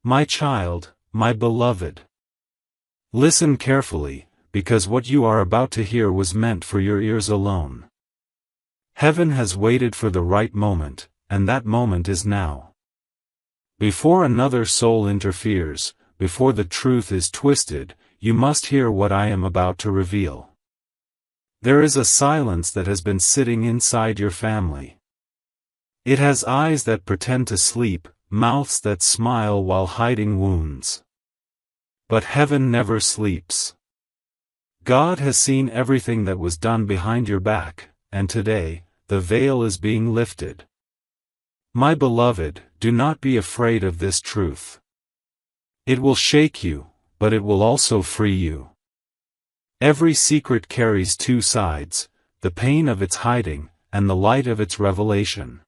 My child, my beloved. Listen carefully, because what you are about to hear was meant for your ears alone. Heaven has waited for the right moment, and that moment is now. Before another soul interferes, before the truth is twisted, you must hear what I am about to reveal. There is a silence that has been sitting inside your family. It has eyes that pretend to sleep, mouths that smile while hiding wounds. But heaven never sleeps. God has seen everything that was done behind your back, and today, the veil is being lifted. My beloved, do not be afraid of this truth. It will shake you, but it will also free you. Every secret carries two sides, the pain of its hiding, and the light of its revelation.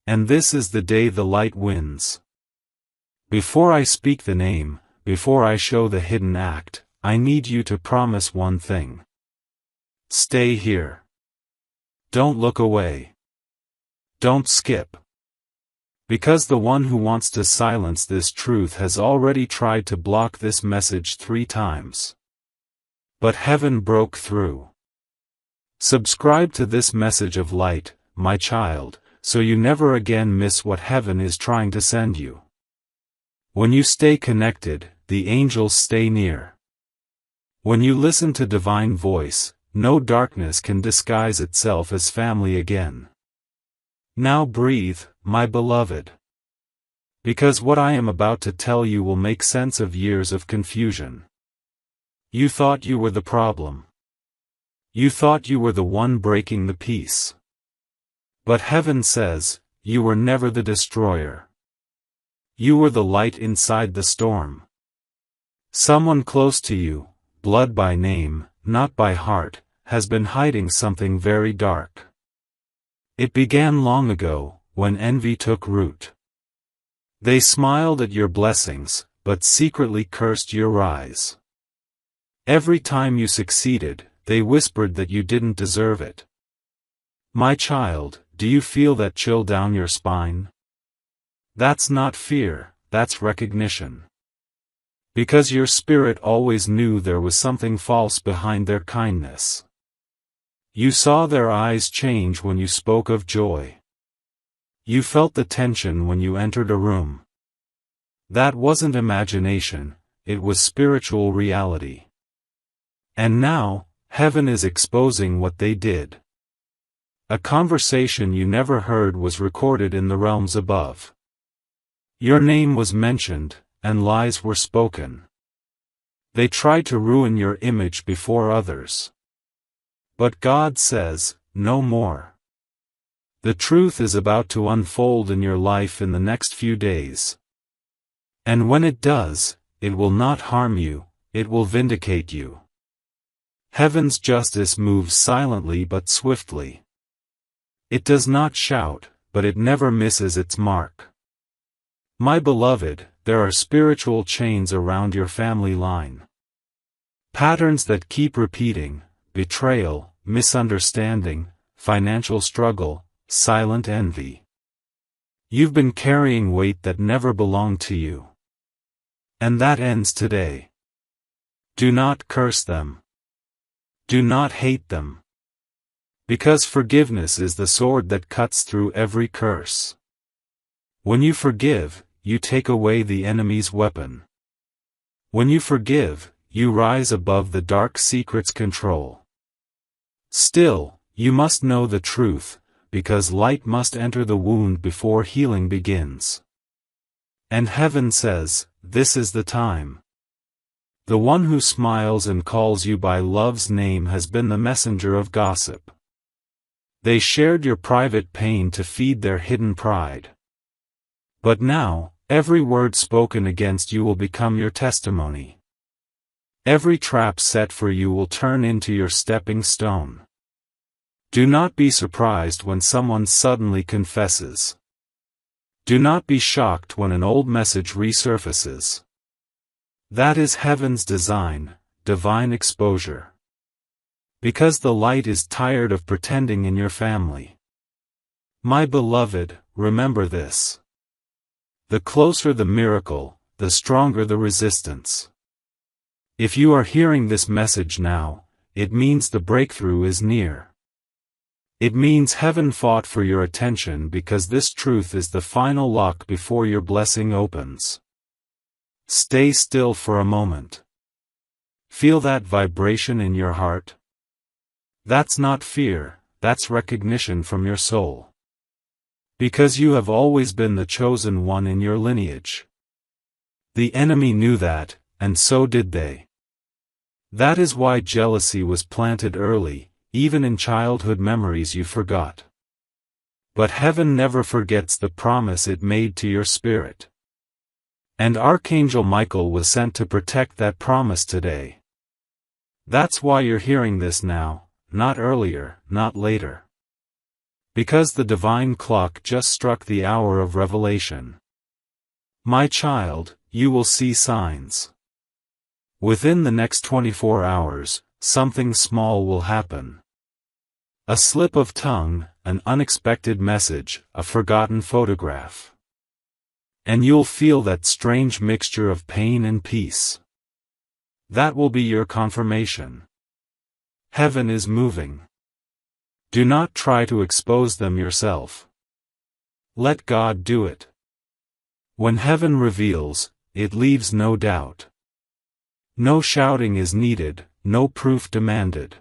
And this is the day the light wins. Before I speak the name, before I show the hidden act, I need you to promise one thing. Stay here. Don't look away. Don't skip. Because the one who wants to silence this truth has already tried to block this message 3 times. But heaven broke through. Subscribe to this message of light, my child, so you never again miss what heaven is trying to send you. When you stay connected, the angels stay near. When you listen to divine voice, no darkness can disguise itself as family again. Now breathe, my beloved. Because what I am about to tell you will make sense of years of confusion. You thought you were the problem. You thought you were the one breaking the peace. But heaven says, you were never the destroyer. You were the light inside the storm. Someone close to you, blood by name, not by heart, has been hiding something very dark. It began long ago, when envy took root. They smiled at your blessings, but secretly cursed your rise. Every time you succeeded, they whispered that you didn't deserve it. My child, do you feel that chill down your spine? That's not fear, that's recognition. Because your spirit always knew there was something false behind their kindness. You saw their eyes change when you spoke of joy. You felt the tension when you entered a room. That wasn't imagination, it was spiritual reality. And now, heaven is exposing what they did. A conversation you never heard was recorded in the realms above. Your name was mentioned, and lies were spoken. They tried to ruin your image before others. But God says, no more. The truth is about to unfold in your life in the next few days. And when it does, it will not harm you, it will vindicate you. Heaven's justice moves silently but swiftly. It does not shout, but it never misses its mark. My beloved, there are spiritual chains around your family line. Patterns that keep repeating: betrayal, misunderstanding, financial struggle, silent envy. You've been carrying weight that never belonged to you. And that ends today. Do not curse them. Do not hate them. Because forgiveness is the sword that cuts through every curse. When you forgive, you take away the enemy's weapon. When you forgive, you rise above the dark secret's control. Still, you must know the truth, because light must enter the wound before healing begins. And heaven says, this is the time. The one who smiles and calls you by love's name has been the messenger of gossip. They shared your private pain to feed their hidden pride. But now, every word spoken against you will become your testimony. Every trap set for you will turn into your stepping stone. Do not be surprised when someone suddenly confesses. Do not be shocked when an old message resurfaces. That is heaven's design, divine exposure. Because the light is tired of pretending in your family. My beloved, remember this. The closer the miracle, the stronger the resistance. If you are hearing this message now, it means the breakthrough is near. It means heaven fought for your attention because this truth is the final lock before your blessing opens. Stay still for a moment. Feel that vibration in your heart? That's not fear, that's recognition from your soul. Because you have always been the chosen one in your lineage. The enemy knew that, and so did they. That is why jealousy was planted early, even in childhood memories you forgot. But heaven never forgets the promise it made to your spirit. And Archangel Michael was sent to protect that promise today. That's why you're hearing this now, not earlier, not later. Because the divine clock just struck the hour of revelation. My child, you will see signs. Within the next 24 hours, something small will happen. A slip of tongue, an unexpected message, a forgotten photograph. And you'll feel that strange mixture of pain and peace. That will be your confirmation. Heaven is moving. Do not try to expose them yourself. Let God do it. When heaven reveals, it leaves no doubt. No shouting is needed, no proof demanded.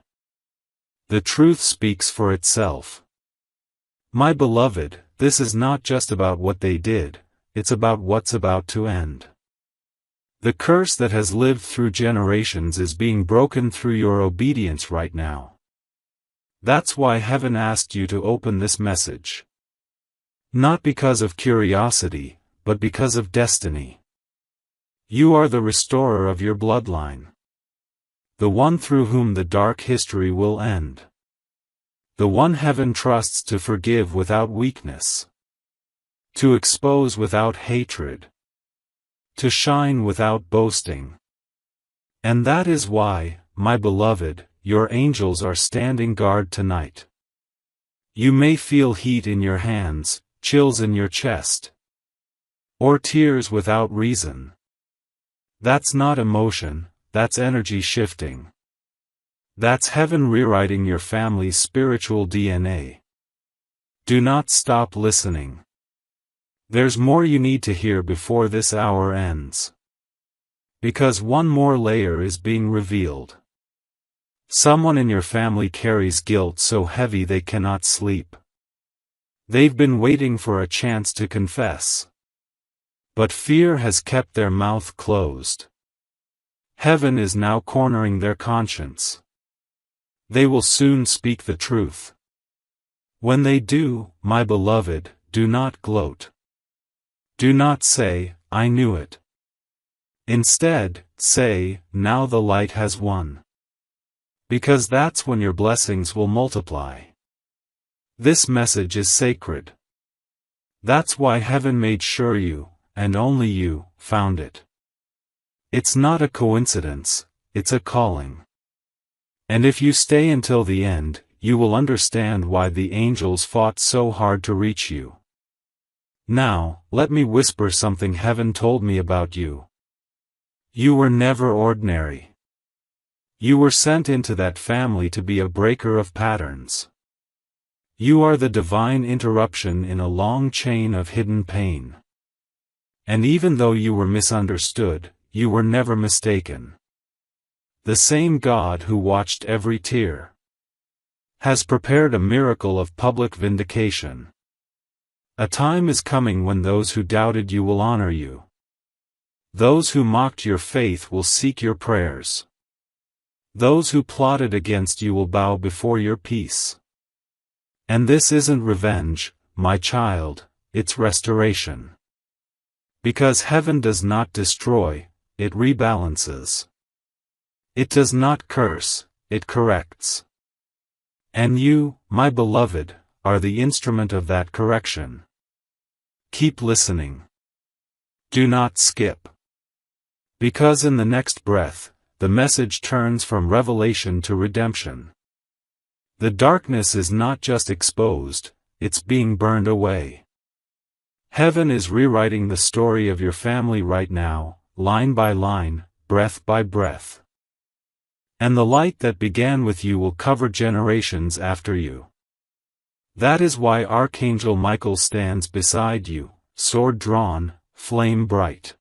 The truth speaks for itself. My beloved, this is not just about what they did, it's about what's about to end. The curse that has lived through generations is being broken through your obedience right now. That's why heaven asked you to open this message. Not because of curiosity, but because of destiny. You are the restorer of your bloodline. The one through whom the dark history will end. The one heaven trusts to forgive without weakness. To expose without hatred. To shine without boasting. And that is why, my beloved, your angels are standing guard tonight. You may feel heat in your hands, chills in your chest. Or tears without reason. That's not emotion, that's energy shifting. That's heaven rewriting your family's spiritual DNA. Do not stop listening. There's more you need to hear before this hour ends. Because one more layer is being revealed. Someone in your family carries guilt so heavy they cannot sleep. They've been waiting for a chance to confess. But fear has kept their mouth closed. Heaven is now cornering their conscience. They will soon speak the truth. When they do, my beloved, do not gloat. Do not say, I knew it. Instead, say, now the light has won. Because that's when your blessings will multiply. This message is sacred. That's why heaven made sure you, and only you, found it. It's not a coincidence, it's a calling. And if you stay until the end, you will understand why the angels fought so hard to reach you. Now, let me whisper something heaven told me about you. You were never ordinary. You were sent into that family to be a breaker of patterns. You are the divine interruption in a long chain of hidden pain. And even though you were misunderstood, you were never mistaken. The same God who watched every tear has prepared a miracle of public vindication. A time is coming when those who doubted you will honor you. Those who mocked your faith will seek your prayers. Those who plotted against you will bow before your peace. And this isn't revenge, my child, it's restoration. Because heaven does not destroy, it rebalances. It does not curse, it corrects. And you, my beloved, are the instrument of that correction. Keep listening. Do not skip. Because in the next breath, the message turns from revelation to redemption. The darkness is not just exposed, it's being burned away. Heaven is rewriting the story of your family right now, line by line, breath by breath. And the light that began with you will cover generations after you. That is why Archangel Michael stands beside you, sword drawn, flame bright.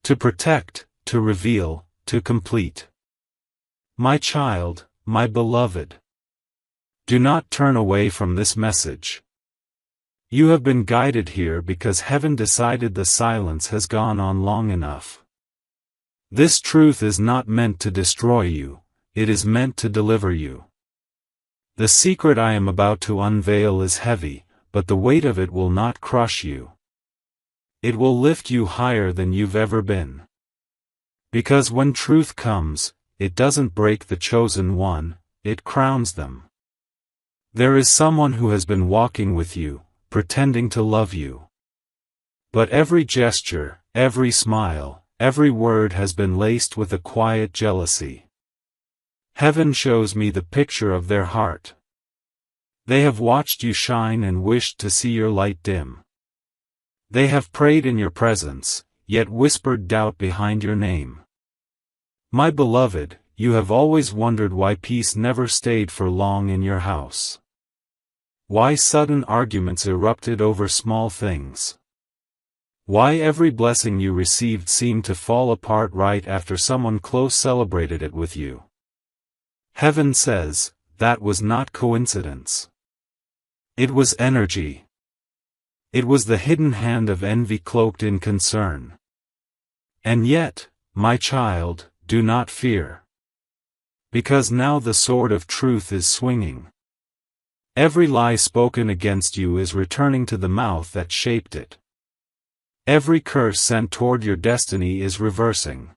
To protect, to reveal, to complete. My child, my beloved. Do not turn away from this message. You have been guided here because heaven decided the silence has gone on long enough. This truth is not meant to destroy you, it is meant to deliver you. The secret I am about to unveil is heavy, but the weight of it will not crush you. It will lift you higher than you've ever been. Because when truth comes, it doesn't break the chosen one, it crowns them. There is someone who has been walking with you, pretending to love you. But every gesture, every smile, every word has been laced with a quiet jealousy. Heaven shows me the picture of their heart. They have watched you shine and wished to see your light dim. They have prayed in your presence, yet whispered doubt behind your name. My beloved, you have always wondered why peace never stayed for long in your house. Why sudden arguments erupted over small things. Why every blessing you received seemed to fall apart right after someone close celebrated it with you. Heaven says, that was not coincidence. It was energy. It was the hidden hand of envy cloaked in concern. And yet, my child, do not fear. Because now the sword of truth is swinging. Every lie spoken against you is returning to the mouth that shaped it. Every curse sent toward your destiny is reversing.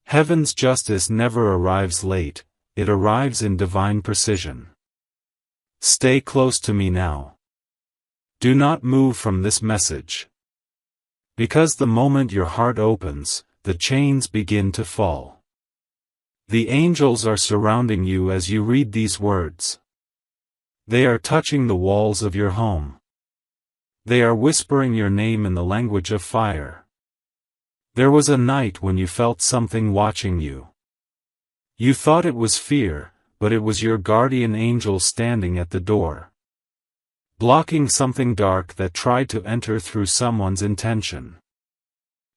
Heaven's justice never arrives late, it arrives in divine precision. Stay close to me now. Do not move from this message. Because the moment your heart opens, the chains begin to fall. The angels are surrounding you as you read these words. They are touching the walls of your home. They are whispering your name in the language of fire. There was a night when you felt something watching you. You thought it was fear, but it was your guardian angel standing at the door. Blocking something dark that tried to enter through someone's intention.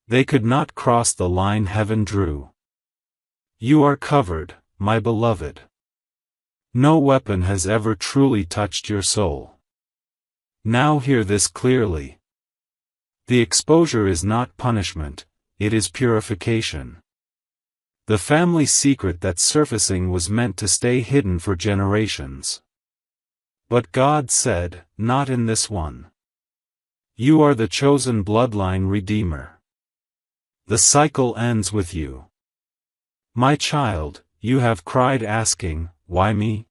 They could not cross the line heaven drew. You are covered, my beloved. No weapon has ever truly touched your soul. Now hear this clearly. The exposure is not punishment, it is purification. The family secret that's surfacing was meant to stay hidden for generations. But God said, not in this one. You are the chosen bloodline redeemer. The cycle ends with you. My child, you have cried asking, why me?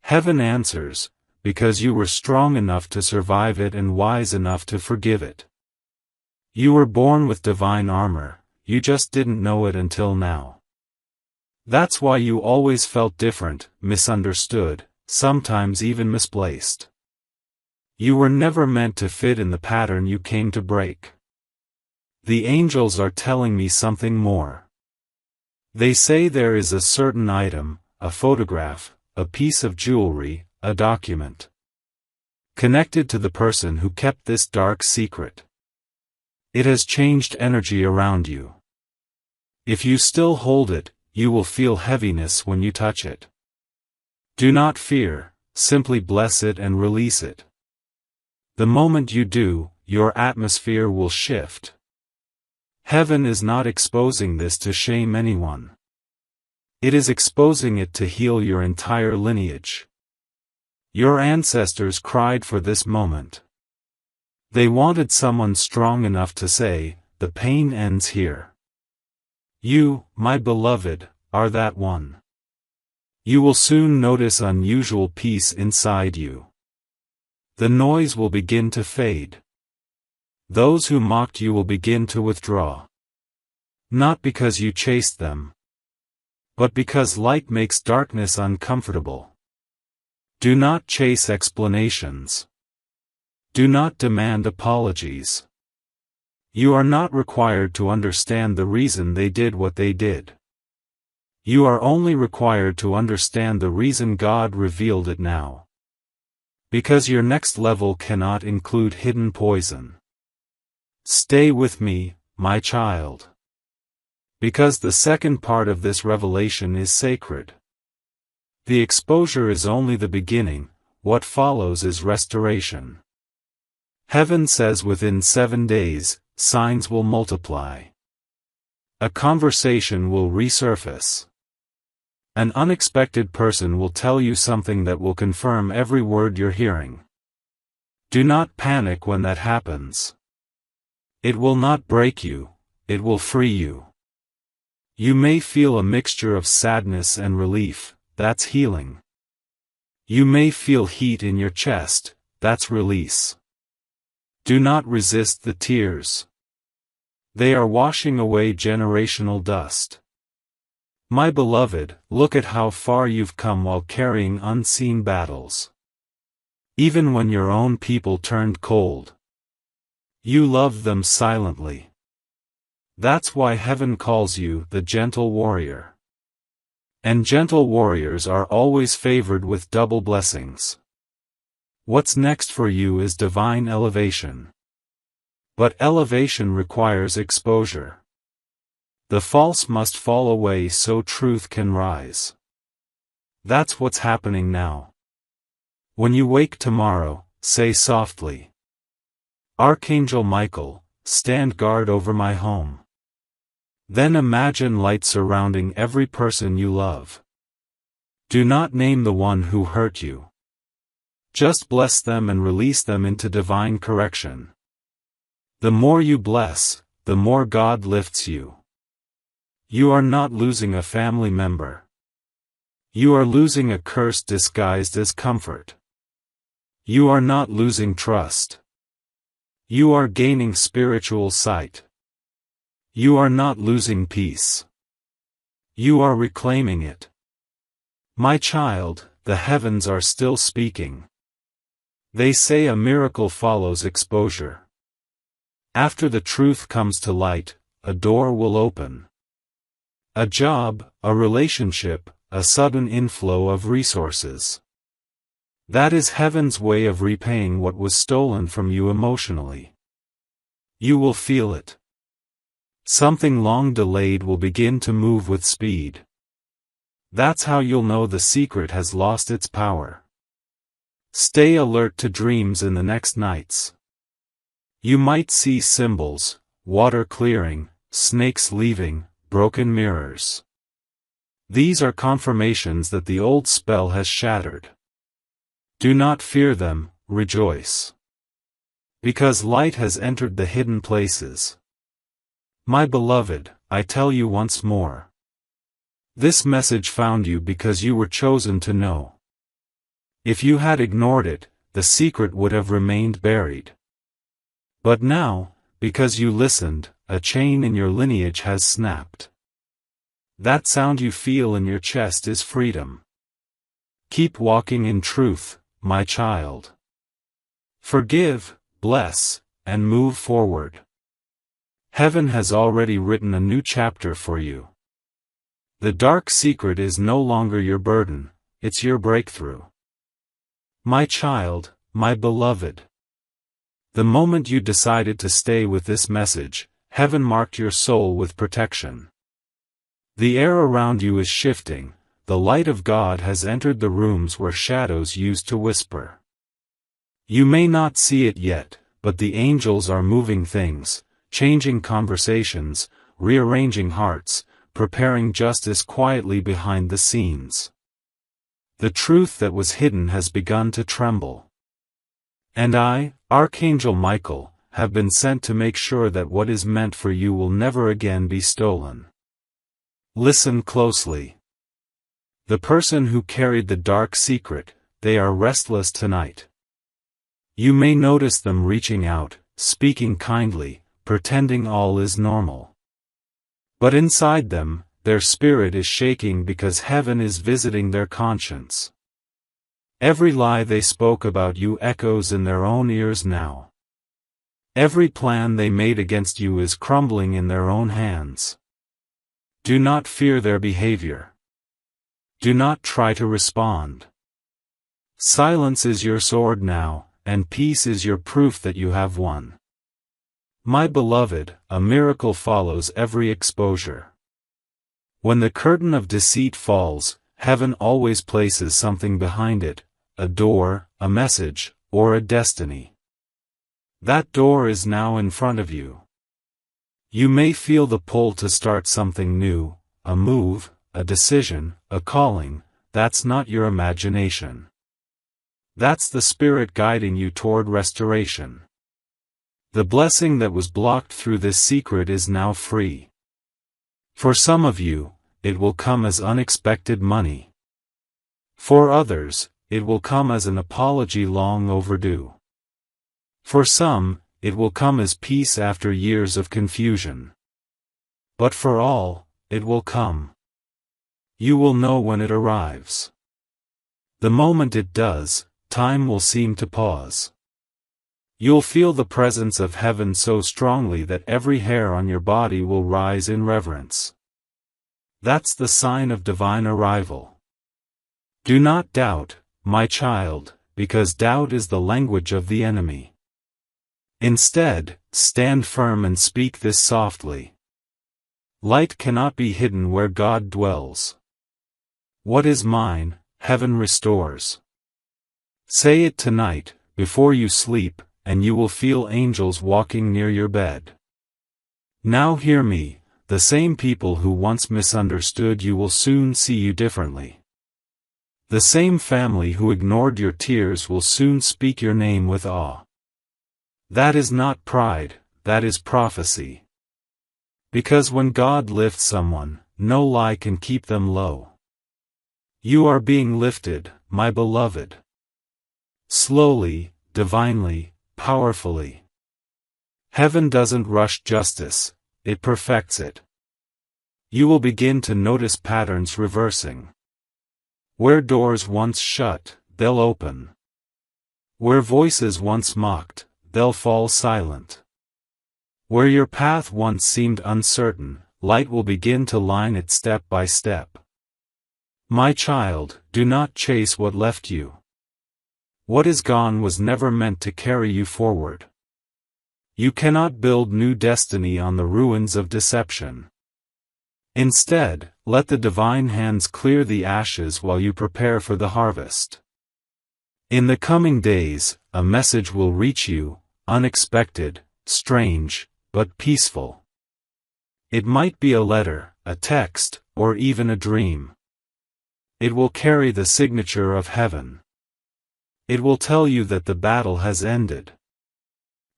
Heaven answers, because you were strong enough to survive it and wise enough to forgive it. You were born with divine armor, you just didn't know it until now. That's why you always felt different, misunderstood, sometimes even misplaced. You were never meant to fit in the pattern you came to break. The angels are telling me something more. They say there is a certain item, a photograph, a piece of jewelry, a document, connected to the person who kept this dark secret. It has changed energy around you. If you still hold it, you will feel heaviness when you touch it. Do not fear, simply bless it and release it. The moment you do, your atmosphere will shift. Heaven is not exposing this to shame anyone. It is exposing it to heal your entire lineage. Your ancestors cried for this moment. They wanted someone strong enough to say, the pain ends here. You, my beloved, are that one. You will soon notice unusual peace inside you. The noise will begin to fade. Those who mocked you will begin to withdraw. Not because you chased them, but because light makes darkness uncomfortable. Do not chase explanations. Do not demand apologies. You are not required to understand the reason they did what they did. You are only required to understand the reason God revealed it now. Because your next level cannot include hidden poison. Stay with me, my child. Because the second part of this revelation is sacred. The exposure is only the beginning, what follows is restoration. Heaven says within 7 days, signs will multiply. A conversation will resurface. An unexpected person will tell you something that will confirm every word you're hearing. Do not panic when that happens. It will not break you, it will free you. You may feel a mixture of sadness and relief, that's healing. You may feel heat in your chest, that's release. Do not resist the tears. They are washing away generational dust. My beloved, look at how far you've come while carrying unseen battles. Even when your own people turned cold, you loved them silently. That's why heaven calls you the gentle warrior. And gentle warriors are always favored with double blessings. What's next for you is divine elevation. But elevation requires exposure. The false must fall away so truth can rise. That's what's happening now. When you wake tomorrow, say softly, Archangel Michael, stand guard over my home. Then imagine light surrounding every person you love. Do not name the one who hurt you. Just bless them and release them into divine correction. The more you bless, the more God lifts you. You are not losing a family member. You are losing a curse disguised as comfort. You are not losing trust. You are gaining spiritual sight. You are not losing peace. You are reclaiming it. My child, the heavens are still speaking. They say a miracle follows exposure. After the truth comes to light, a door will open. A job, a relationship, a sudden inflow of resources. That is heaven's way of repaying what was stolen from you emotionally. You will feel it. Something long delayed will begin to move with speed. That's how you'll know the secret has lost its power. Stay alert to dreams in the next nights. You might see symbols, water clearing, snakes leaving, broken mirrors. These are confirmations that the old spell has shattered. Do not fear them, rejoice. Because light has entered the hidden places. My beloved, I tell you once more. This message found you because you were chosen to know. If you had ignored it, the secret would have remained buried. But now, because you listened, a chain in your lineage has snapped. That sound you feel in your chest is freedom. Keep walking in truth, my child. Forgive, bless, and move forward. Heaven has already written a new chapter for you. The dark secret is no longer your burden, it's your breakthrough. My child, my beloved. The moment you decided to stay with this message, heaven marked your soul with protection. The air around you is shifting, the light of God has entered the rooms where shadows used to whisper. You may not see it yet, but the angels are moving things, changing conversations, rearranging hearts, preparing justice quietly behind the scenes. The truth that was hidden has begun to tremble. And I, Archangel Michael, have been sent to make sure that what is meant for you will never again be stolen. Listen closely. The person who carried the dark secret, they are restless tonight. You may notice them reaching out, speaking kindly, pretending all is normal. But inside them, their spirit is shaking because heaven is visiting their conscience. Every lie they spoke about you echoes in their own ears now. Every plan they made against you is crumbling in their own hands. Do not fear their behavior. Do not try to respond. Silence is your sword now, and peace is your proof that you have won. My beloved, a miracle follows every exposure. When the curtain of deceit falls, heaven always places something behind it, a door, a message, or a destiny. That door is now in front of you. You may feel the pull to start something new, a move, a decision, a calling. That's not your imagination. That's the Spirit guiding you toward restoration. The blessing that was blocked through this secret is now free. For some of you, it will come as unexpected money. For others, it will come as an apology long overdue. For some, it will come as peace after years of confusion. But for all, it will come. You will know when it arrives. The moment it does, time will seem to pause. You'll feel the presence of heaven so strongly that every hair on your body will rise in reverence. That's the sign of divine arrival. Do not doubt, my child, because doubt is the language of the enemy. Instead, stand firm and speak this softly. Light cannot be hidden where God dwells. What is mine, heaven restores. Say it tonight, before you sleep, and you will feel angels walking near your bed. Now hear me, the same people who once misunderstood you will soon see you differently. The same family who ignored your tears will soon speak your name with awe. That is not pride, that is prophecy. Because when God lifts someone, no lie can keep them low. You are being lifted, my beloved. Slowly, divinely, powerfully. Heaven doesn't rush justice, it perfects it. You will begin to notice patterns reversing. Where doors once shut, they'll open. Where voices once mocked, they'll fall silent. Where your path once seemed uncertain, light will begin to line it step by step. My child, do not chase what left you. What is gone was never meant to carry you forward. You cannot build new destiny on the ruins of deception. Instead, let the divine hands clear the ashes while you prepare for the harvest. In the coming days, a message will reach you, unexpected, strange, but peaceful. It might be a letter, a text, or even a dream. It will carry the signature of heaven. It will tell you that the battle has ended.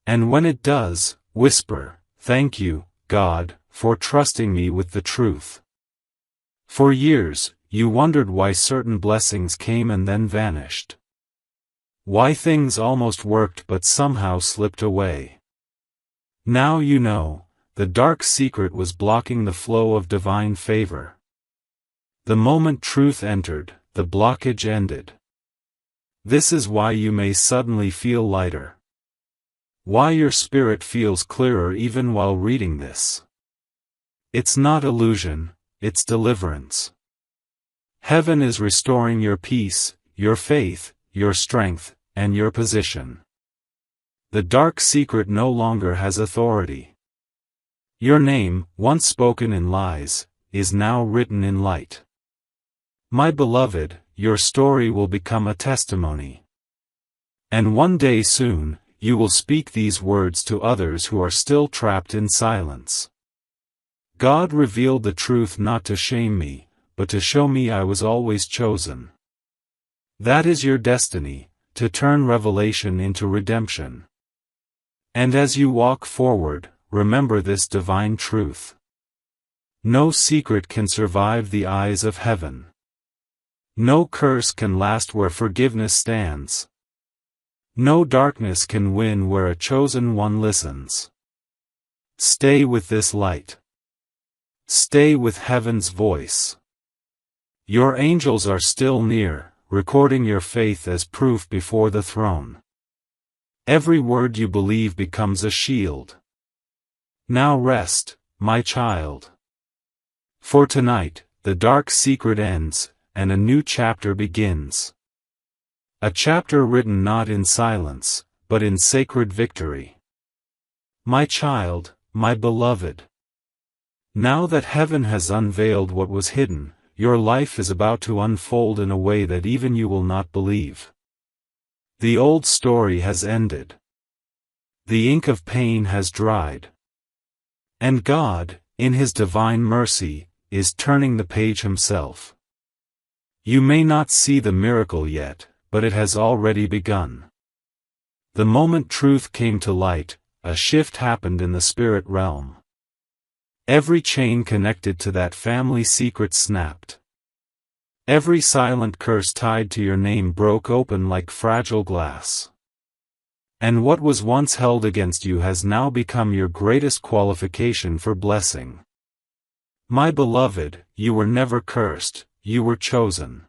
And when it does, whisper, "Thank you, God, for trusting me with the truth." For years, you wondered why certain blessings came and then vanished. Why things almost worked but somehow slipped away. Now you know, the dark secret was blocking the flow of divine favor. The moment truth entered, the blockage ended. This is why you may suddenly feel lighter. Why your spirit feels clearer even while reading this. It's not illusion, it's deliverance. Heaven is restoring your peace, your faith, your strength, and your position. The dark secret no longer has authority. Your name, once spoken in lies, is now written in light. My beloved, your story will become a testimony. And one day soon, you will speak these words to others who are still trapped in silence. God revealed the truth not to shame me, but to show me I was always chosen. That is your destiny, to turn revelation into redemption. And as you walk forward, remember this divine truth. No secret can survive the eyes of heaven. No curse can last where forgiveness stands. No darkness can win where a chosen one listens. Stay with this light. Stay with heaven's voice. Your angels are still near, recording your faith as proof before the throne. Every word you believe becomes a shield. Now rest, my child. For tonight, the dark secret ends, and a new chapter begins. A chapter written not in silence, but in sacred victory. My child, my beloved. Now that heaven has unveiled what was hidden, your life is about to unfold in a way that even you will not believe. The old story has ended. The ink of pain has dried. And God, in His divine mercy, is turning the page Himself. You may not see the miracle yet, but it has already begun. The moment truth came to light, a shift happened in the spirit realm. Every chain connected to that family secret snapped. Every silent curse tied to your name broke open like fragile glass. And what was once held against you has now become your greatest qualification for blessing. My beloved, you were never cursed, you were chosen.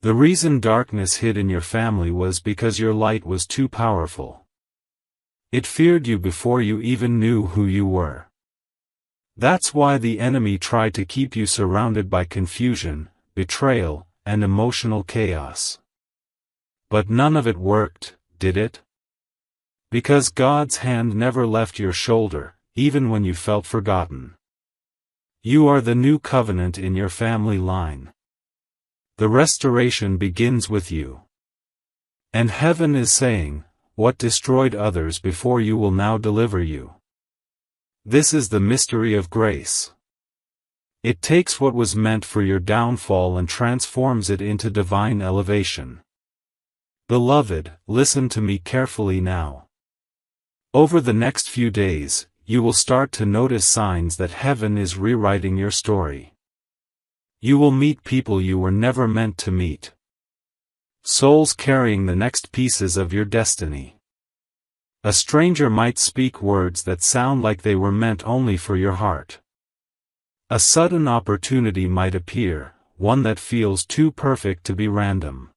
The reason darkness hid in your family was because your light was too powerful. It feared you before you even knew who you were. That's why the enemy tried to keep you surrounded by confusion, betrayal, and emotional chaos. But none of it worked, did it? Because God's hand never left your shoulder, even when you felt forgotten. You are the new covenant in your family line. The restoration begins with you. And heaven is saying, what destroyed others before you will now deliver you. This is the mystery of grace. It takes what was meant for your downfall and transforms it into divine elevation. Beloved, listen to me carefully now. Over the next few days, you will start to notice signs that heaven is rewriting your story. You will meet people you were never meant to meet. Souls carrying the next pieces of your destiny. A stranger might speak words that sound like they were meant only for your heart. A sudden opportunity might appear, one that feels too perfect to be random.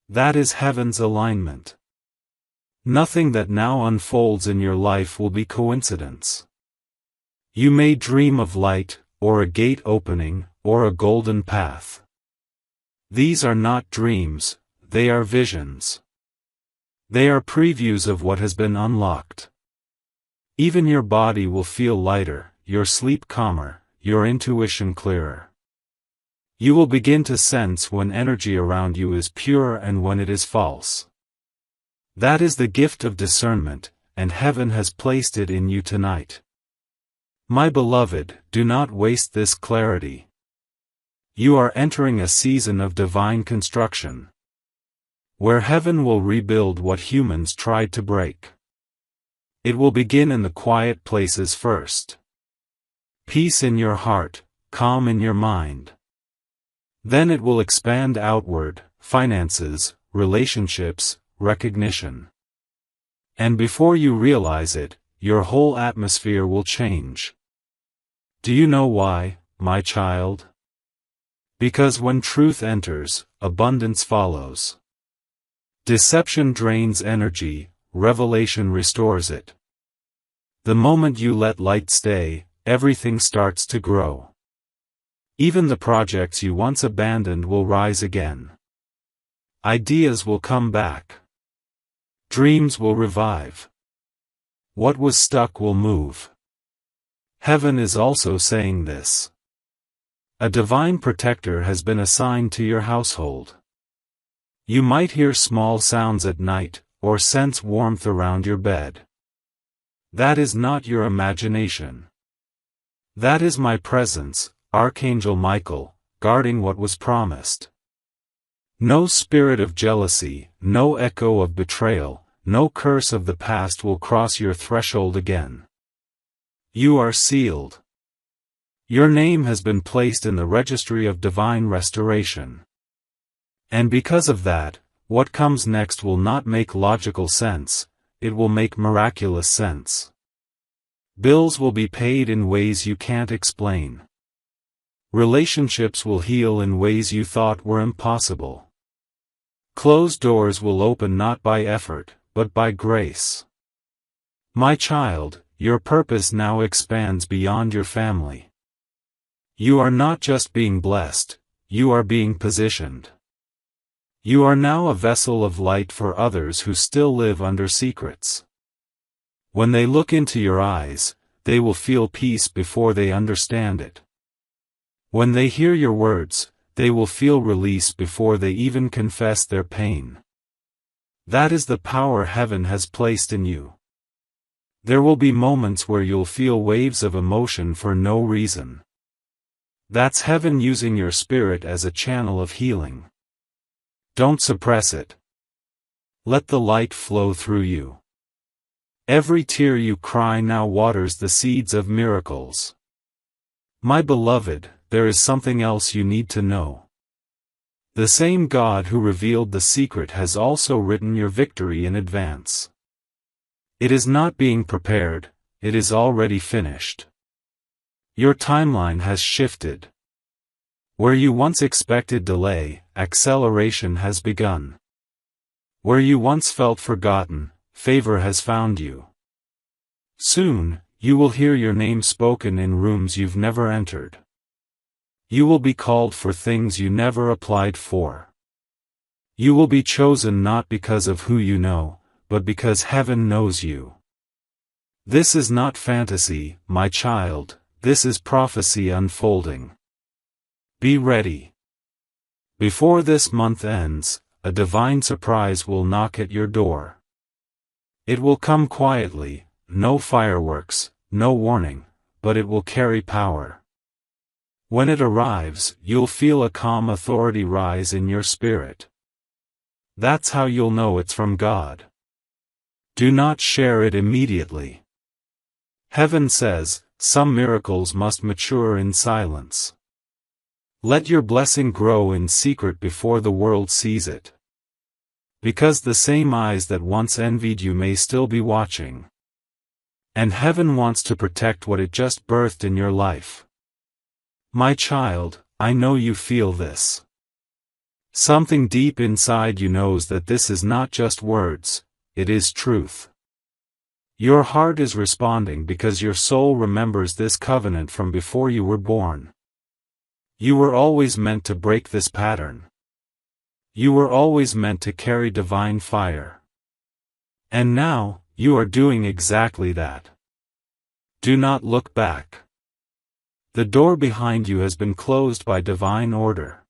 That is heaven's alignment. Nothing that now unfolds in your life will be coincidence. You may dream of light, or a gate opening, or a golden path. These are not dreams, they are visions. They are previews of what has been unlocked. Even your body will feel lighter, your sleep calmer, your intuition clearer. You will begin to sense when energy around you is pure and when it is false. That is the gift of discernment, and heaven has placed it in you tonight. My beloved, do not waste this clarity. You are entering a season of divine construction, where heaven will rebuild what humans tried to break. It will begin in the quiet places first. Peace in your heart, calm in your mind. Then it will expand outward, finances, relationships, recognition. And before you realize it, your whole atmosphere will change. Do you know why, my child? Because when truth enters, abundance follows. Deception drains energy, revelation restores it. The moment you let light stay, everything starts to grow. Even the projects you once abandoned will rise again. Ideas will come back. Dreams will revive. What was stuck will move. Heaven is also saying this. A divine protector has been assigned to your household. You might hear small sounds at night, or sense warmth around your bed. That is not your imagination. That is my presence, Archangel Michael, guarding what was promised. No spirit of jealousy, no echo of betrayal, no curse of the past will cross your threshold again. You are sealed. Your name has been placed in the registry of divine restoration. And because of that, what comes next will not make logical sense, it will make miraculous sense. Bills will be paid in ways you can't explain. Relationships will heal in ways you thought were impossible. Closed doors will open not by effort, but by grace. My child, your purpose now expands beyond your family. You are not just being blessed, you are being positioned. You are now a vessel of light for others who still live under secrets. When they look into your eyes, they will feel peace before they understand it. When they hear your words, they will feel release before they even confess their pain. That is the power heaven has placed in you. There will be moments where you'll feel waves of emotion for no reason. That's heaven using your spirit as a channel of healing. Don't suppress it. Let the light flow through you. Every tear you cry now waters the seeds of miracles. My beloved, there is something else you need to know. The same God who revealed the secret has also written your victory in advance. It is not being prepared, it is already finished. Your timeline has shifted. Where you once expected delay, acceleration has begun. Where you once felt forgotten, favor has found you. Soon, you will hear your name spoken in rooms you've never entered. You will be called for things you never applied for. You will be chosen not because of who you know, but because heaven knows you. This is not fantasy, my child, this is prophecy unfolding. Be ready. Before this month ends, a divine surprise will knock at your door. It will come quietly, no fireworks, no warning, but it will carry power. When it arrives, you'll feel a calm authority rise in your spirit. That's how you'll know it's from God. Do not share it immediately. Heaven says, some miracles must mature in silence. Let your blessing grow in secret before the world sees it. Because the same eyes that once envied you may still be watching. And heaven wants to protect what it just birthed in your life. My child, I know you feel this. Something deep inside you knows that this is not just words, it is truth. Your heart is responding because your soul remembers this covenant from before you were born. You were always meant to break this pattern. You were always meant to carry divine fire. And now, you are doing exactly that. Do not look back. The door behind you has been closed by divine order.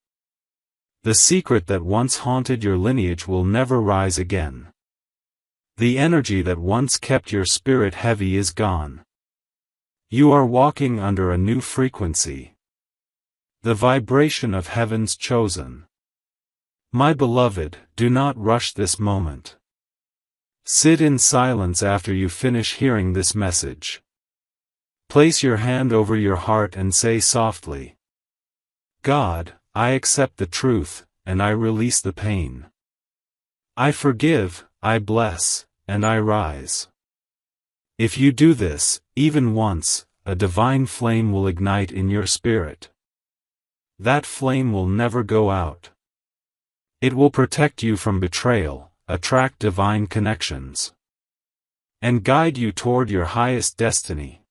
The secret that once haunted your lineage will never rise again. The energy that once kept your spirit heavy is gone. You are walking under a new frequency. The vibration of heaven's chosen. My beloved, do not rush this moment. Sit in silence after you finish hearing this message. Place your hand over your heart and say softly, God, I accept the truth, and I release the pain. I forgive, I bless, and I rise. If you do this, even once, a divine flame will ignite in your spirit. That flame will never go out. It will protect you from betrayal, attract divine connections, and guide you toward your highest destiny.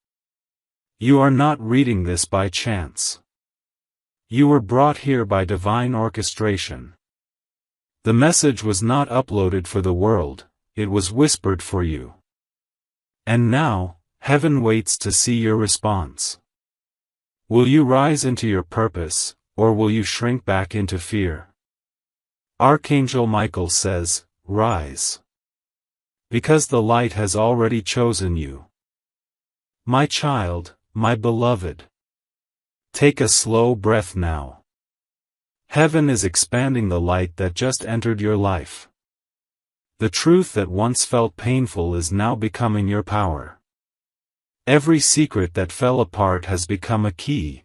You are not reading this by chance. You were brought here by divine orchestration. The message was not uploaded for the world, it was whispered for you. And now, heaven waits to see your response. Will you rise into your purpose, or will you shrink back into fear? Archangel Michael says, rise. Because the light has already chosen you. My child, my beloved. Take a slow breath now. Heaven is expanding the light that just entered your life. The truth that once felt painful is now becoming your power. Every secret that fell apart has become a key.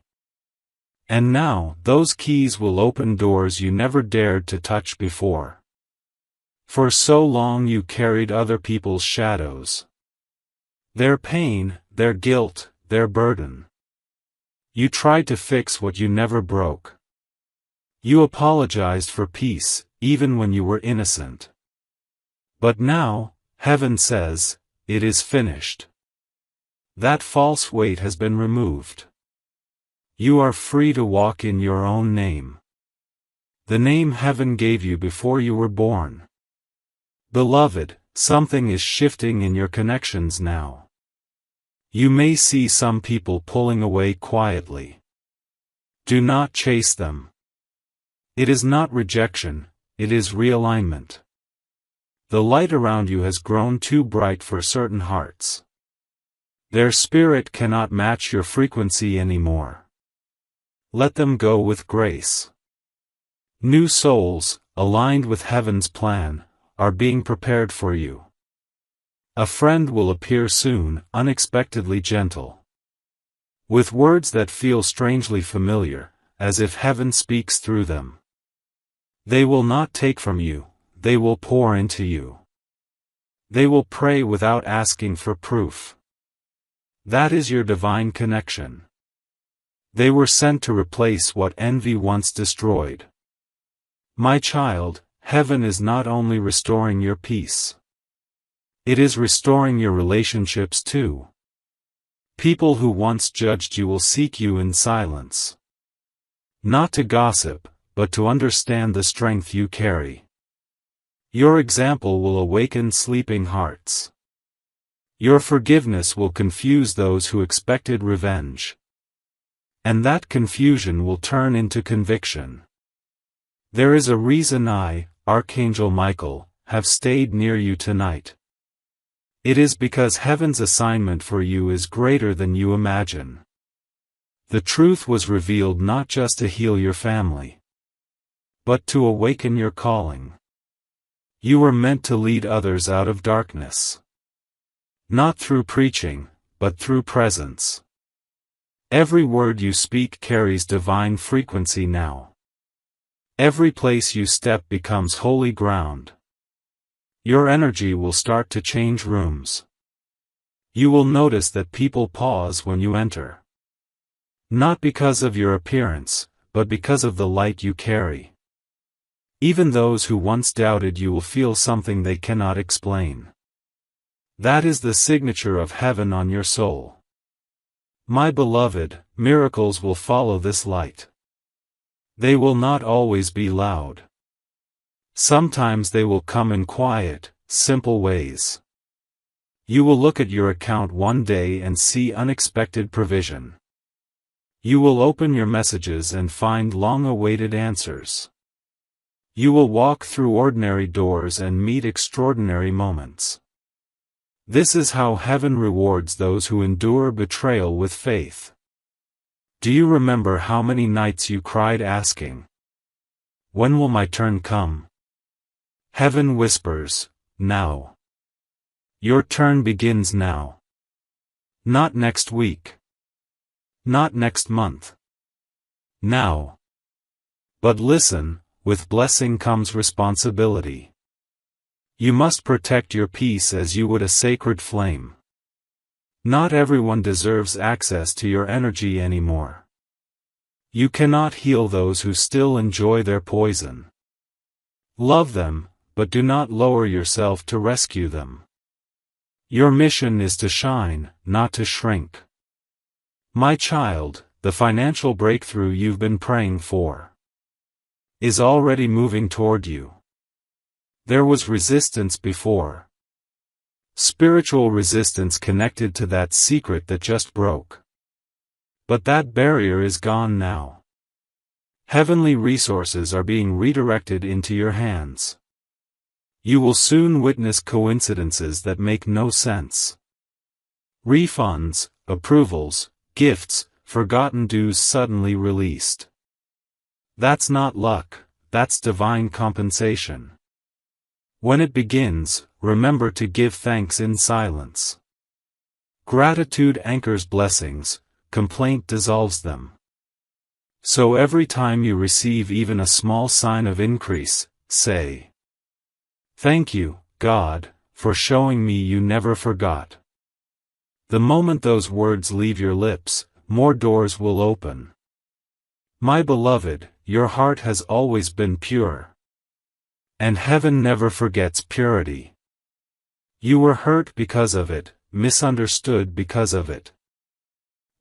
And now, those keys will open doors you never dared to touch before. For so long you carried other people's shadows. Their pain, their guilt, their burden. You tried to fix what you never broke. You apologized for peace, even when you were innocent. But now, heaven says, it is finished. That false weight has been removed. You are free to walk in your own name. The name heaven gave you before you were born. Beloved, something is shifting in your connections now. You may see some people pulling away quietly. Do not chase them. It is not rejection, it is realignment. The light around you has grown too bright for certain hearts. Their spirit cannot match your frequency anymore. Let them go with grace. New souls, aligned with heaven's plan, are being prepared for you. A friend will appear soon, unexpectedly gentle. With words that feel strangely familiar, as if heaven speaks through them. They will not take from you, they will pour into you. They will pray without asking for proof. That is your divine connection. They were sent to replace what envy once destroyed. My child, heaven is not only restoring your peace. It is restoring your relationships too. People who once judged you will seek you in silence. Not to gossip, but to understand the strength you carry. Your example will awaken sleeping hearts. Your forgiveness will confuse those who expected revenge. And that confusion will turn into conviction. There is a reason I, Archangel Michael, have stayed near you tonight. It is because heaven's assignment for you is greater than you imagine. The truth was revealed not just to heal your family, but to awaken your calling. You were meant to lead others out of darkness. Not through preaching, but through presence. Every word you speak carries divine frequency now. Every place you step becomes holy ground. Your energy will start to change rooms. You will notice that people pause when you enter. Not because of your appearance, but because of the light you carry. Even those who once doubted you will feel something they cannot explain. That is the signature of heaven on your soul. My beloved, miracles will follow this light. They will not always be loud. Sometimes they will come in quiet, simple ways. You will look at your account one day and see unexpected provision. You will open your messages and find long-awaited answers. You will walk through ordinary doors and meet extraordinary moments. This is how heaven rewards those who endure betrayal with faith. Do you remember how many nights you cried asking, "When will my turn come?" Heaven whispers, "Now." Your turn begins now. Not next week. Not next month. Now. But listen, with blessing comes responsibility. You must protect your peace as you would a sacred flame. Not everyone deserves access to your energy anymore. You cannot heal those who still enjoy their poison. Love them, but do not lower yourself to rescue them. Your mission is to shine, not to shrink. My child, the financial breakthrough you've been praying for is already moving toward you. There was resistance before. Spiritual resistance connected to that secret that just broke. But that barrier is gone now. Heavenly resources are being redirected into your hands. You will soon witness coincidences that make no sense. Refunds, approvals, gifts, forgotten dues suddenly released. That's not luck, that's divine compensation. When it begins, remember to give thanks in silence. Gratitude anchors blessings, complaint dissolves them. So every time you receive even a small sign of increase, say, "Thank you, God, for showing me you never forgot." The moment those words leave your lips, more doors will open. My beloved, your heart has always been pure. And heaven never forgets purity. You were hurt because of it, misunderstood because of it.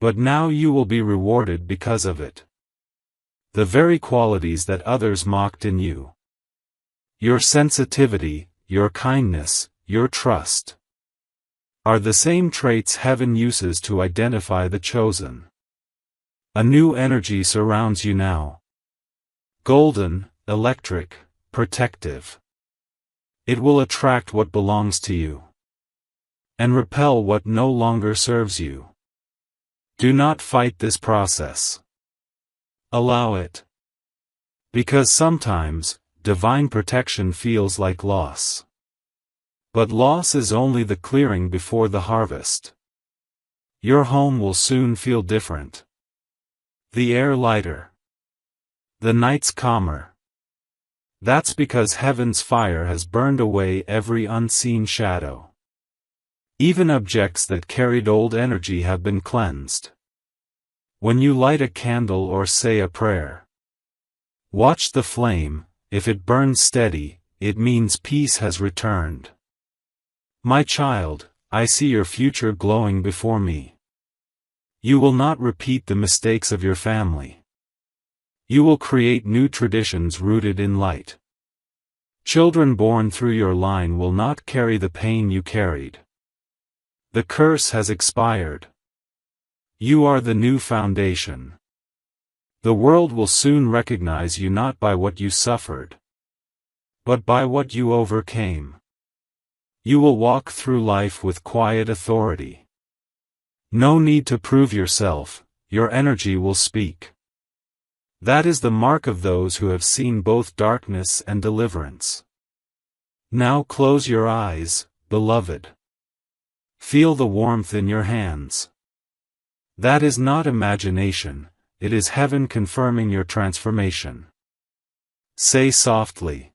But now you will be rewarded because of it. The very qualities that others mocked in you. Your sensitivity, your kindness, your trust, are the same traits heaven uses to identify the chosen. A new energy surrounds you now. Golden, electric, protective. It will attract what belongs to you, and repel what no longer serves you. Do not fight this process. Allow it. Because sometimes, divine protection feels like loss. But loss is only the clearing before the harvest. Your home will soon feel different. The air lighter. The nights calmer. That's because heaven's fire has burned away every unseen shadow. Even objects that carried old energy have been cleansed. When you light a candle or say a prayer, watch the flame. If it burns steady, it means peace has returned. My child, I see your future glowing before me. You will not repeat the mistakes of your family. You will create new traditions rooted in light. Children born through your line will not carry the pain you carried. The curse has expired. You are the new foundation. The world will soon recognize you not by what you suffered, but by what you overcame. You will walk through life with quiet authority. No need to prove yourself, your energy will speak. That is the mark of those who have seen both darkness and deliverance. Now close your eyes, beloved. Feel the warmth in your hands. That is not imagination, it is heaven confirming your transformation. Say softly,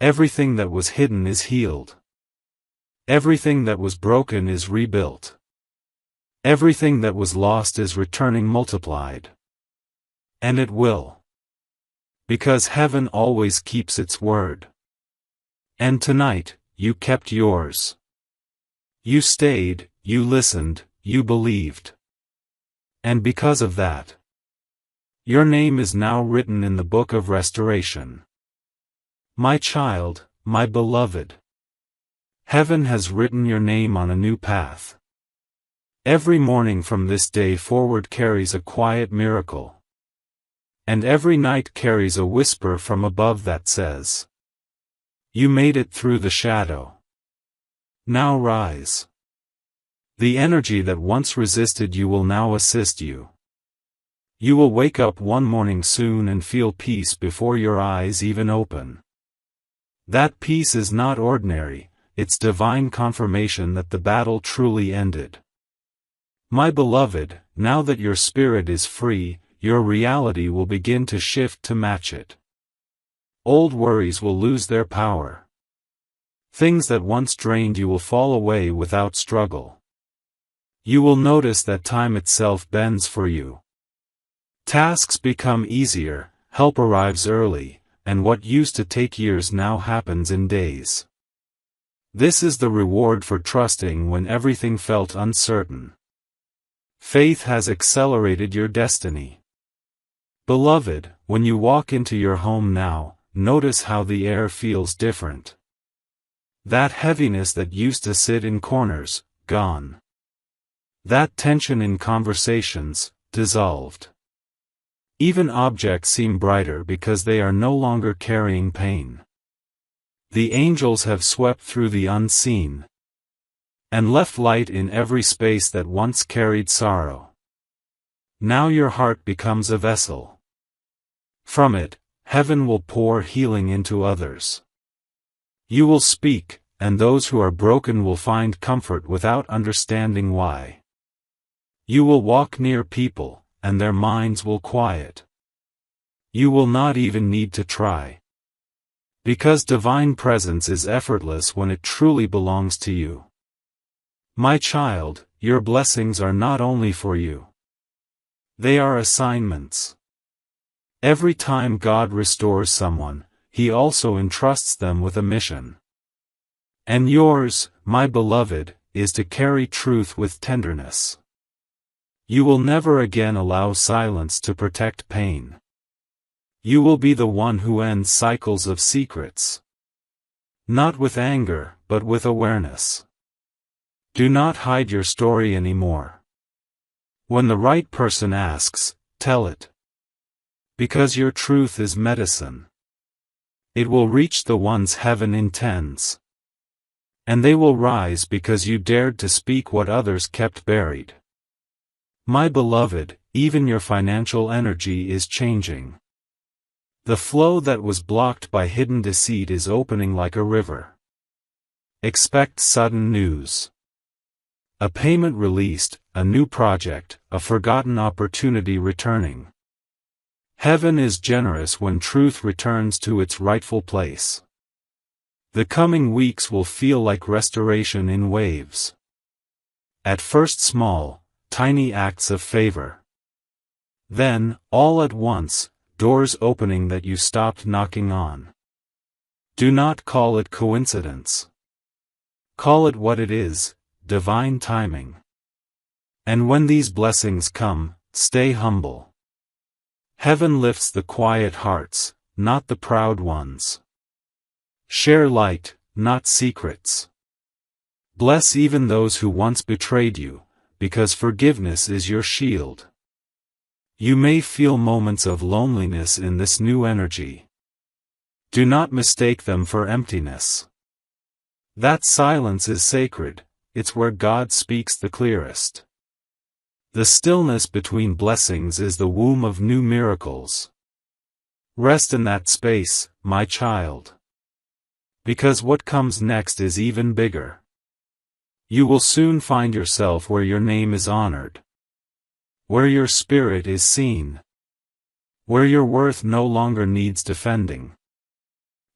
everything that was hidden is healed. Everything that was broken is rebuilt. Everything that was lost is returning multiplied. And it will. Because heaven always keeps its word. And tonight, you kept yours. You stayed, you listened, you believed. And because of that, your name is now written in the book of restoration. My child, my beloved. Heaven has written your name on a new path. Every morning from this day forward carries a quiet miracle. And every night carries a whisper from above that says, you made it through the shadow. Now rise. The energy that once resisted you will now assist you. You will wake up one morning soon and feel peace before your eyes even open. That peace is not ordinary. It's divine confirmation that the battle truly ended. My beloved, now that your spirit is free, your reality will begin to shift to match it. Old worries will lose their power. Things that once drained you will fall away without struggle. You will notice that time itself bends for you. Tasks become easier, help arrives early, and what used to take years now happens in days. This is the reward for trusting when everything felt uncertain. Faith has accelerated your destiny. Beloved, when you walk into your home now, notice how the air feels different. That heaviness that used to sit in corners, gone. That tension in conversations, dissolved. Even objects seem brighter because they are no longer carrying pain. The angels have swept through the unseen, and left light in every space that once carried sorrow. Now your heart becomes a vessel. From it, heaven will pour healing into others. You will speak, and those who are broken will find comfort without understanding why. You will walk near people, and their minds will quiet. You will not even need to try. Because divine presence is effortless when it truly belongs to you. My child, your blessings are not only for you. They are assignments. Every time God restores someone, He also entrusts them with a mission. And yours, my beloved, is to carry truth with tenderness. You will never again allow silence to protect pain. You will be the one who ends cycles of secrets. Not with anger, but with awareness. Do not hide your story anymore. When the right person asks, tell it. Because your truth is medicine. It will reach the ones heaven intends. And they will rise because you dared to speak what others kept buried. My beloved, even your financial energy is changing. The flow that was blocked by hidden deceit is opening like a river. Expect sudden news. A payment released, a new project, a forgotten opportunity returning. Heaven is generous when truth returns to its rightful place. The coming weeks will feel like restoration in waves. At first small, tiny acts of favor. Then, all at once, doors opening that you stopped knocking on. Do not call it coincidence. Call it what it is, divine timing. And when these blessings come, stay humble. Heaven lifts the quiet hearts, not the proud ones. Share light, not secrets. Bless even those who once betrayed you, because forgiveness is your shield. You may feel moments of loneliness in this new energy. Do not mistake them for emptiness. That silence is sacred, it's where God speaks the clearest. The stillness between blessings is the womb of new miracles. Rest in that space, my child. Because what comes next is even bigger. You will soon find yourself where your name is honored. Where your spirit is seen. Where your worth no longer needs defending.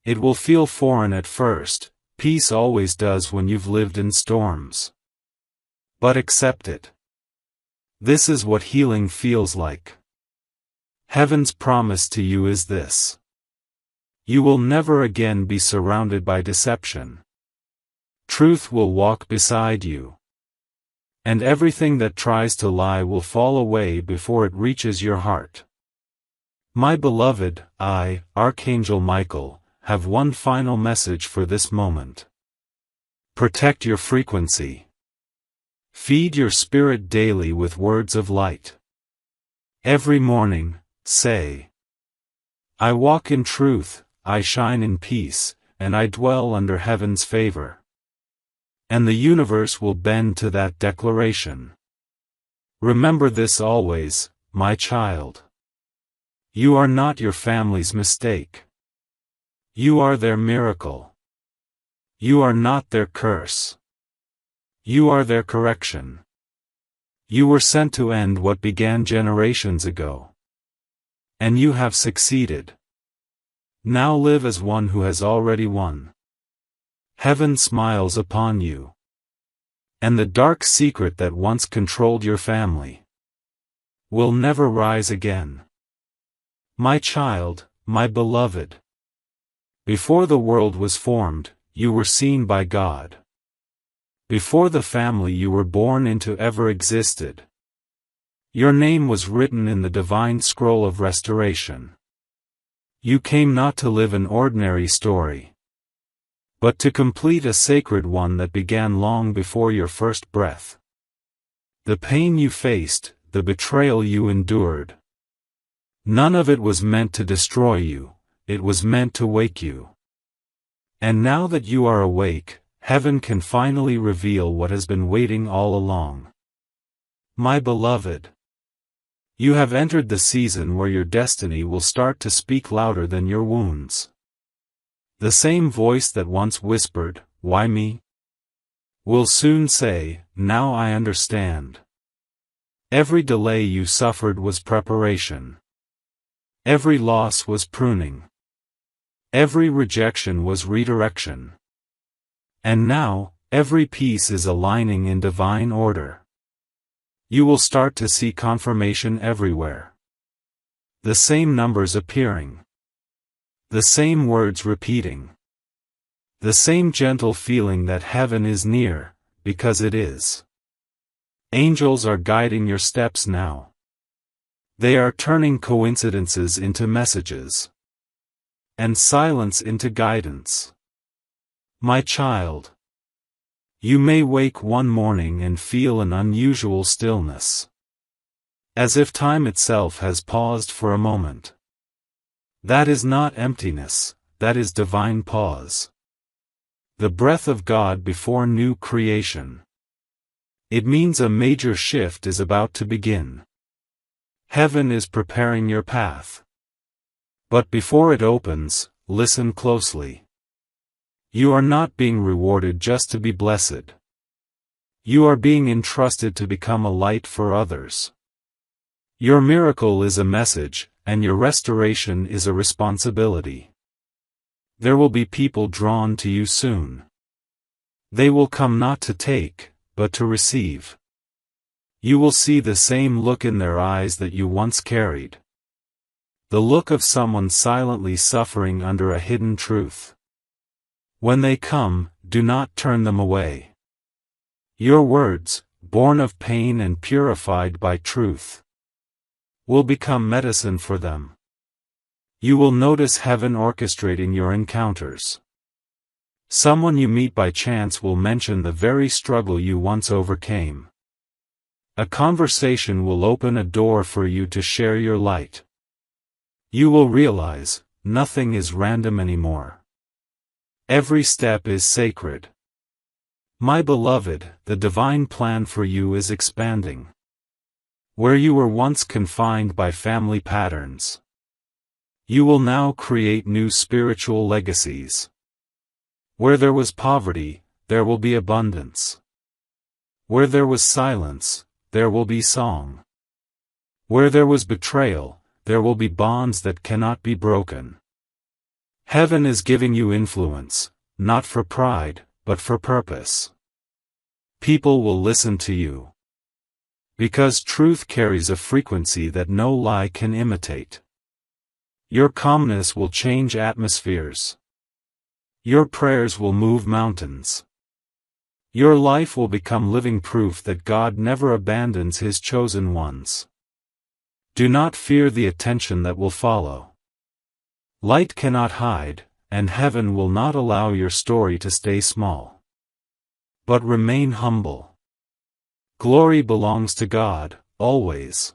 It will feel foreign at first, peace always does when you've lived in storms. But accept it. This is what healing feels like. Heaven's promise to you is this. You will never again be surrounded by deception. Truth will walk beside you. And everything that tries to lie will fall away before it reaches your heart. My beloved, I, Archangel Michael, have one final message for this moment. Protect your frequency. Feed your spirit daily with words of light. Every morning, say, I walk in truth, I shine in peace, and I dwell under heaven's favor. And the universe will bend to that declaration. Remember this always, my child. You are not your family's mistake. You are their miracle. You are not their curse. You are their correction. You were sent to end what began generations ago. And you have succeeded. Now live as one who has already won. Heaven smiles upon you. And the dark secret that once controlled your family will never rise again. My child, my beloved. Before the world was formed, you were seen by God. Before the family you were born into ever existed. Your name was written in the divine scroll of restoration. You came not to live an ordinary story, but to complete a sacred one that began long before your first breath. The pain you faced, the betrayal you endured, none of it was meant to destroy you, it was meant to wake you. And now that you are awake, heaven can finally reveal what has been waiting all along. My beloved, you have entered the season where your destiny will start to speak louder than your wounds. The same voice that once whispered, "Why me?" will soon say, "Now I understand." Every delay you suffered was preparation. Every loss was pruning. Every rejection was redirection. And now, every piece is aligning in divine order. You will start to see confirmation everywhere. The same numbers appearing. The same words repeating. The same gentle feeling that heaven is near, because it is. Angels are guiding your steps now. They are turning coincidences into messages. And silence into guidance. My child. You may wake one morning and feel an unusual stillness. As if time itself has paused for a moment. That is not emptiness, that is divine pause. The breath of God before new creation. It means a major shift is about to begin. Heaven is preparing your path. But before it opens, listen closely. You are not being rewarded just to be blessed. You are being entrusted to become a light for others. Your miracle is a message, and your restoration is a responsibility. There will be people drawn to you soon. They will come not to take, but to receive. You will see the same look in their eyes that you once carried. The look of someone silently suffering under a hidden truth. When they come, do not turn them away. Your words, born of pain and purified by truth, will become medicine for them. You will notice heaven orchestrating your encounters. Someone you meet by chance will mention the very struggle you once overcame. A conversation will open a door for you to share your light. You will realize, nothing is random anymore. Every step is sacred. My beloved, the divine plan for you is expanding. Where you were once confined by family patterns, you will now create new spiritual legacies. Where there was poverty, there will be abundance. Where there was silence, there will be song. Where there was betrayal, there will be bonds that cannot be broken. Heaven is giving you influence, not for pride, but for purpose. People will listen to you. Because truth carries a frequency that no lie can imitate. Your calmness will change atmospheres. Your prayers will move mountains. Your life will become living proof that God never abandons His chosen ones. Do not fear the attention that will follow. Light cannot hide, and heaven will not allow your story to stay small. But remain humble. Glory belongs to God, always.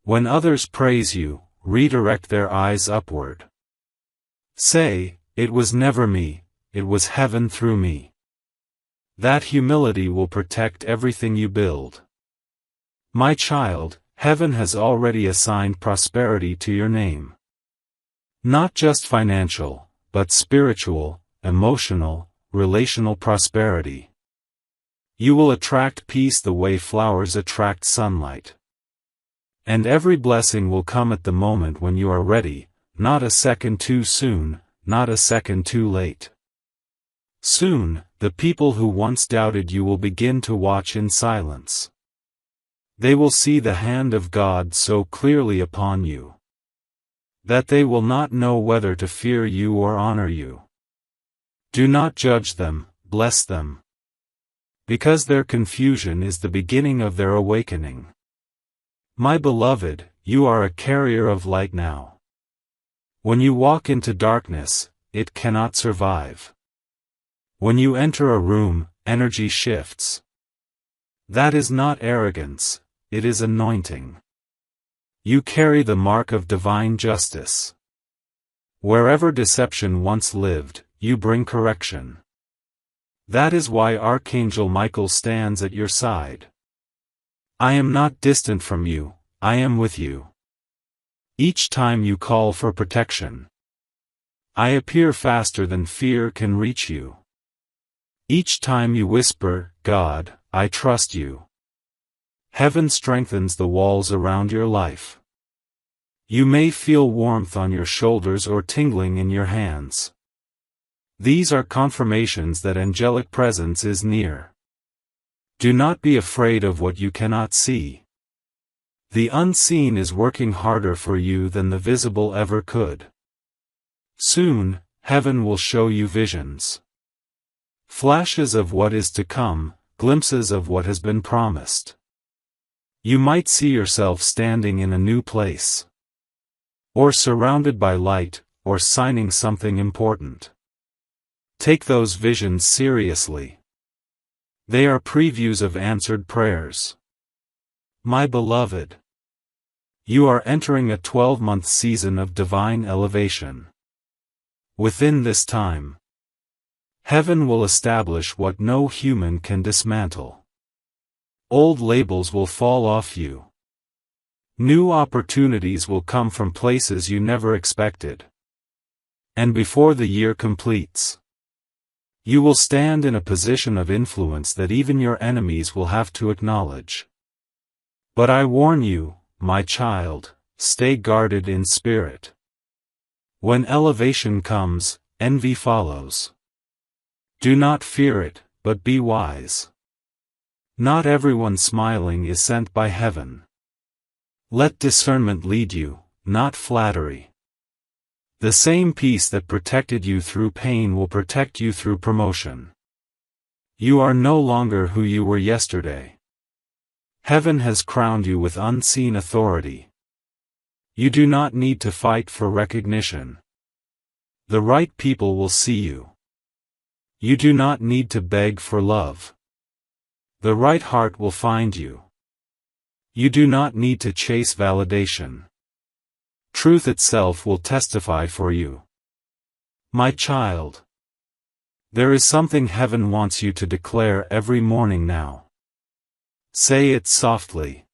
When others praise you, redirect their eyes upward. Say, it was never me, it was heaven through me. That humility will protect everything you build. My child, heaven has already assigned prosperity to your name. Not just financial, but spiritual, emotional, relational prosperity. You will attract peace the way flowers attract sunlight. And every blessing will come at the moment when you are ready, not a second too soon, not a second too late. Soon, the people who once doubted you will begin to watch in silence. They will see the hand of God so clearly upon you that they will not know whether to fear you or honor you. Do not judge them, bless them. Because their confusion is the beginning of their awakening. My beloved, you are a carrier of light now. When you walk into darkness, it cannot survive. When you enter a room, energy shifts. That is not arrogance, it is anointing. You carry the mark of divine justice. Wherever deception once lived, you bring correction. That is why Archangel Michael stands at your side. I am not distant from you, I am with you. Each time you call for protection, I appear faster than fear can reach you. Each time you whisper, God, I trust you. Heaven strengthens the walls around your life. You may feel warmth on your shoulders or tingling in your hands. These are confirmations that angelic presence is near. Do not be afraid of what you cannot see. The unseen is working harder for you than the visible ever could. Soon, heaven will show you visions. Flashes of what is to come, glimpses of what has been promised. You might see yourself standing in a new place. Or surrounded by light, or signing something important. Take those visions seriously. They are previews of answered prayers. My beloved, you are entering a 12-month season of divine elevation. Within this time, heaven will establish what no human can dismantle. Old labels will fall off you. New opportunities will come from places you never expected. And before the year completes, you will stand in a position of influence that even your enemies will have to acknowledge. But I warn you, my child, stay guarded in spirit. When elevation comes, envy follows. Do not fear it, but be wise. Not everyone smiling is sent by heaven. Let discernment lead you, not flattery. The same peace that protected you through pain will protect you through promotion. You are no longer who you were yesterday. Heaven has crowned you with unseen authority. You do not need to fight for recognition. The right people will see you. You do not need to beg for love. The right heart will find you. You do not need to chase validation. Truth itself will testify for you. My child, there is something heaven wants you to declare every morning now. Say it softly.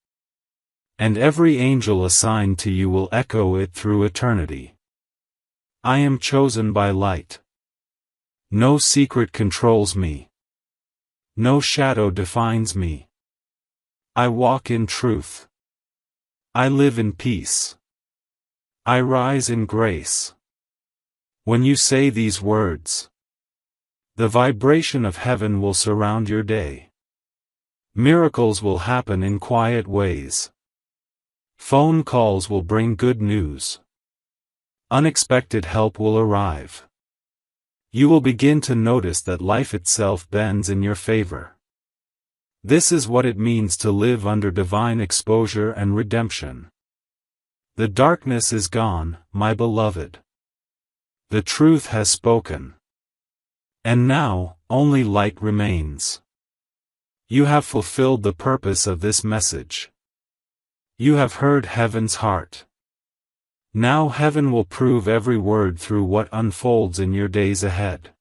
And every angel assigned to you will echo it through eternity. I am chosen by light. No secret controls me. No shadow defines me. I walk in truth. I live in peace. I rise in grace. When you say these words, the vibration of heaven will surround your day. Miracles will happen in quiet ways. Phone calls will bring good news. Unexpected help will arrive. You will begin to notice that life itself bends in your favor. This is what it means to live under divine exposure and redemption. The darkness is gone, my beloved. The truth has spoken. And now, only light remains. You have fulfilled the purpose of this message. You have heard heaven's heart. Now heaven will prove every word through what unfolds in your days ahead.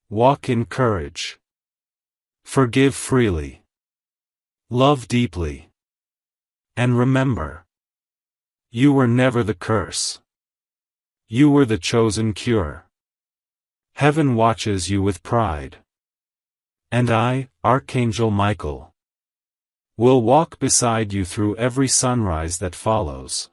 Walk in courage. Forgive freely. Love deeply. And remember, you were never the curse. You were the chosen cure. Heaven watches you with pride. And I, Archangel Michael, will walk beside you through every sunrise that follows.